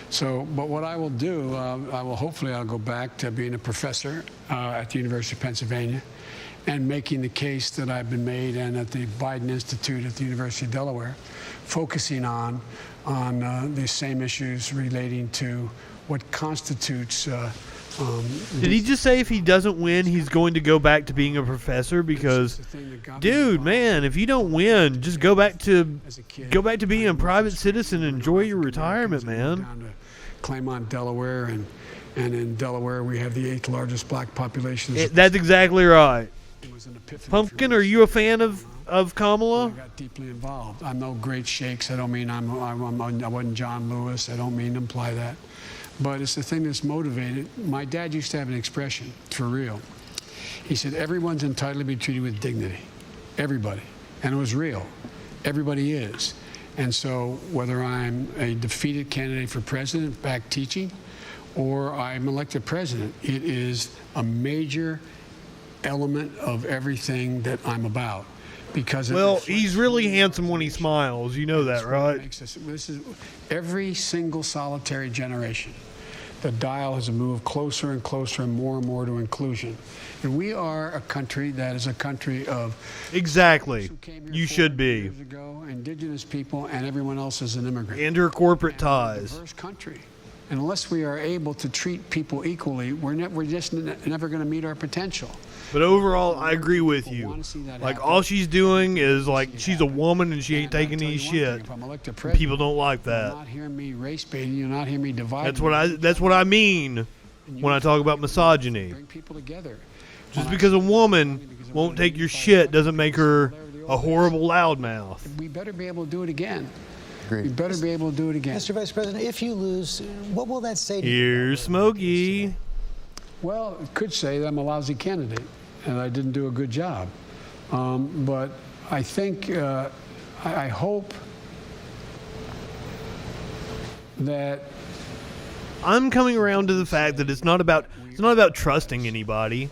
So, but what I will do, hopefully I'll go back to being a professor at the University of Pennsylvania and making the case that I've been made and at the Biden Institute at the University of Delaware, focusing on these same issues relating to what constitutes. Did he just say if he doesn't win, he's going to go back to being a professor? Because, dude, man, if you don't win, just go back to being a private citizen and enjoy your retirement, man. Down to Claymont, Delaware, and in Delaware we have the 8th largest black population. That's exactly right. It was an epiphany. Pumpkin, are you a fan of Kamala? I got deeply involved. I'm no great shakes. I don't mean I wasn't John Lewis. I don't mean to imply that. But it's the thing that's motivated. My dad used to have an expression, for real. He said, everyone's entitled to be treated with dignity. Everybody. And it was real. Everybody is. And so whether I'm a defeated candidate for president back teaching or I'm elected president, it is a major element of everything that I'm about. Because he's really handsome when he smiles. You know that, right? This is every single solitary generation. The dial has moved closer and closer and more to inclusion. And we are a country that is a country of... Exactly. You should be. Years ago, indigenous people, and everyone else is an immigrant. And her corporate ties. A diverse country. And unless we are able to treat people equally, we're just never going to meet our potential. But overall, I agree with you. Like, all she's doing is, like, she's a woman and she ain't taking any shit. People don't like that. You're not hearing me race baiting. You're not hearing me dividing. That's what I mean when I talk about misogyny. Bring people together. Just because a woman won't take your shit doesn't make her a horrible loudmouth. We better be able to do it again. Agreed. We better be able to do it again. Mr. Vice President, if you lose, what will that say to you? Here's Smokey. Well, it could say that I'm a lousy candidate and I didn't do a good job. But I think, I hope that... I'm coming around to the fact that it's not about trusting anybody.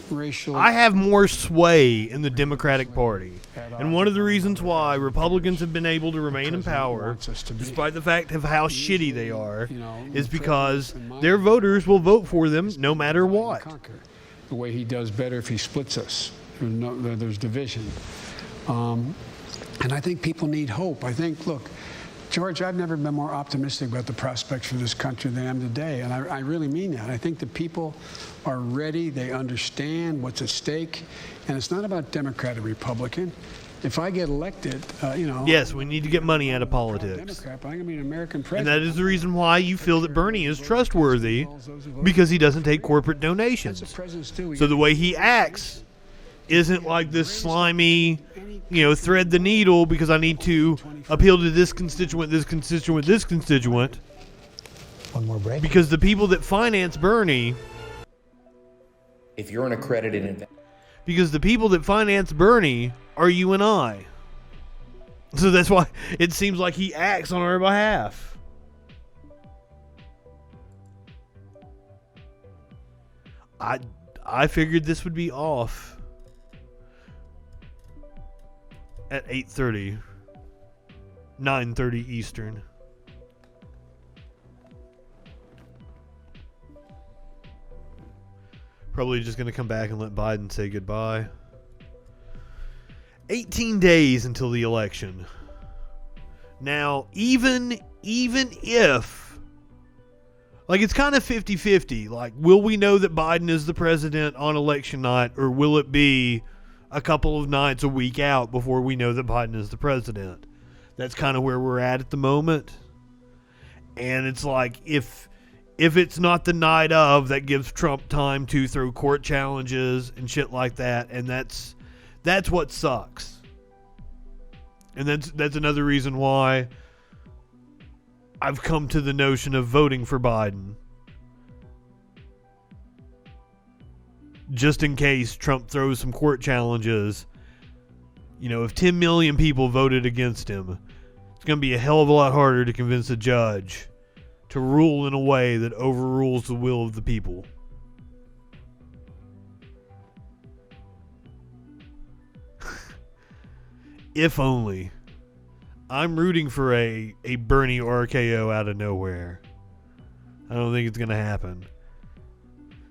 Racial. I have more sway in the Democratic Party. And one of the reasons why Republicans have been able to remain in power, despite the fact of how shitty they are, is because their voters will vote for them no matter what. The way he does better if he splits us. There's division. And I think people need hope. I think, look, George, I've never been more optimistic about the prospects for this country than I am today. And I really mean that. I think the people are ready. They understand what's at stake. And it's not about Democrat or Republican. If I get elected, Yes, we need to get money out of politics. Democrat, but I'm going to be an American president. And that is the reason why you feel that Bernie is trustworthy, because he doesn't take corporate donations. So the way he acts isn't like this slimy, thread the needle because I need to appeal to this constituent, this constituent, this constituent. One more break. Because the people that finance Bernie... If you're an accredited investor... Because the people that finance Bernie are you and I. So that's why it seems like he acts on our behalf. I figured this would be off at 8:30, 9:30 Eastern. Probably just going to come back and let Biden say goodbye. 18 days until the election. Now, even if, like, it's kind of 50-50. Like, will we know that Biden is the president on election night, or will it be a couple of nights a week out before we know that Biden is the president? That's kind of where we're at the moment. And it's like, if it's not the night of, that gives Trump time to throw court challenges and shit like that, and that's what sucks. And that's another reason why I've come to the notion of voting for Biden. Just in case Trump throws some court challenges. If 10 million people voted against him, it's going to be a hell of a lot harder to convince a judge to rule in a way that overrules the will of the people. If only. I'm rooting for a Bernie RKO out of nowhere. I don't think it's going to happen.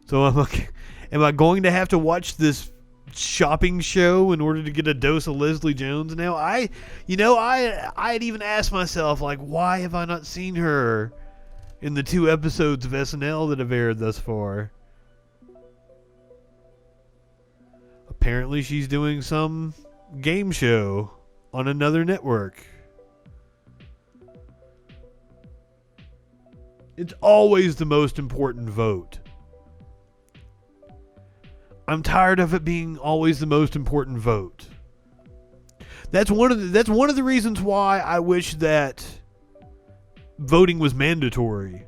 So am I going to have to watch this shopping show in order to get a dose of Leslie Jones now? I had even asked myself, like, why have I not seen her in the 2 episodes of SNL that have aired thus far? Apparently she's doing some game show on another network. It's always the most important vote. I'm tired of it being always the most important vote. That's one of the reasons why I wish that voting was mandatory.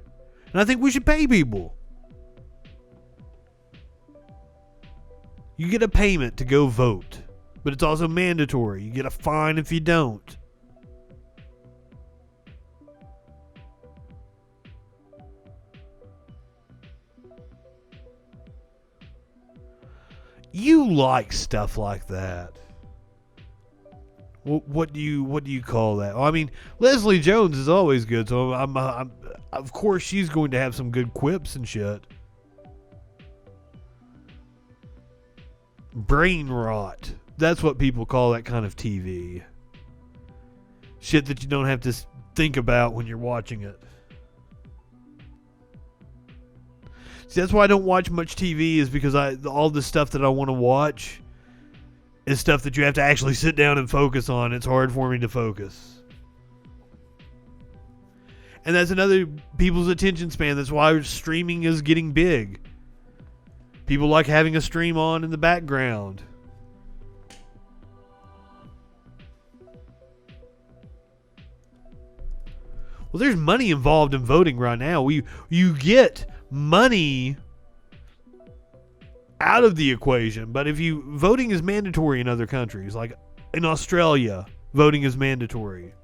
And I think we should pay people. You get a payment to go vote, but it's also mandatory. You get a fine if you don't. You like stuff like that. What do you call that? Well, I mean, Leslie Jones is always good, so I'm of course she's going to have some good quips and shit. Brain rot. That's what people call that kind of TV. Shit that you don't have to think about when you're watching it. See, that's why I don't watch much TV, is because all the stuff that I want to watch is stuff that you have to actually sit down and focus on. It's hard for me to focus. And that's another people's attention span. That's why streaming is getting big. People like having a stream on in the background. Well, there's money involved in voting right now. You get money out of the equation, but voting is mandatory in other countries, like in Australia, voting is mandatory.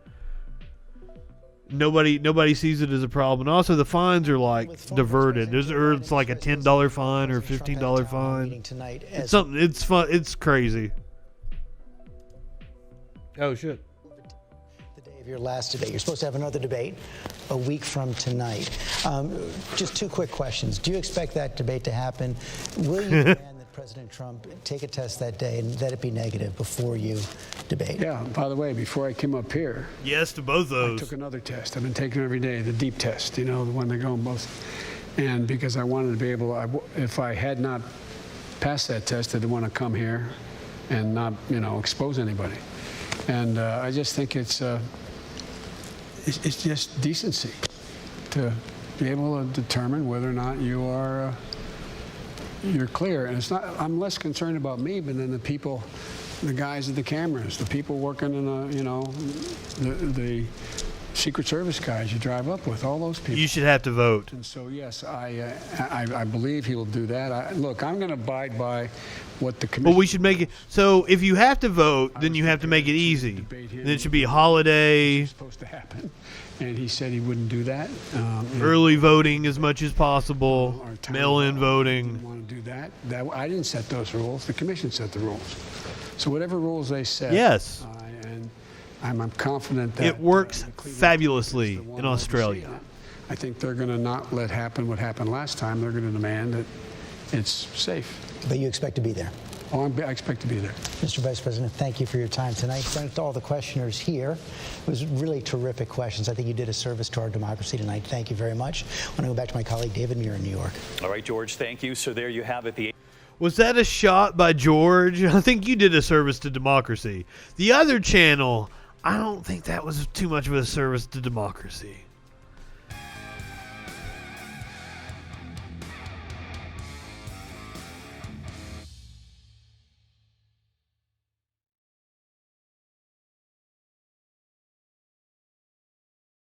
Nobody sees it as a problem. And also, the fines are like diverted. It's like a $10 fine or $15 fine. It's something. It's fun. It's crazy. Oh shit. The day of your last debate. You're supposed to have another debate a week from tonight. Just 2 quick questions. Do you expect that debate to happen? Will you demand that President Trump take a test that day and let it be negative before you debate? Yeah, by the way, before I came up here, Yes to both those. I took another test. I've been taking it every day, the deep test, the one they go in both. And because I wanted to be able, if I had not passed that test, I didn't want to come here and not, expose anybody. And I just think it's just decency to be able to determine whether or not you're clear. And it's not. I'm less concerned about me, but then the people, the guys at the cameras, the people working in the Secret Service guys you drive up with, all those people. You should have to vote. And so yes, I believe he will do that. Look, I'm going to abide by what the commission. Well, we should make it so if you have to vote, then you have to make it easy. Then it should be a holiday. It's supposed to happen, and he said he wouldn't do that. Early voting as much as possible. Mail-in voting. Didn't want to do that. I didn't set those rules. The commission set the rules. So whatever rules they set. Yes. And I'm confident that it works fabulously in Australia. I think they're going to not let happen what happened last time. They're going to demand that it's safe. But you expect to be there? Oh, I expect to be there. Mr. Vice President, thank you for your time tonight. Thanks to all the questioners here. It was really terrific questions. I think you did a service to our democracy tonight. Thank you very much. I want to go back to my colleague David Muir in New York. All right, George, thank you. So there you have it. Was that a shot by George? I think you did a service to democracy. The other channel, I don't think that was too much of a service to democracy.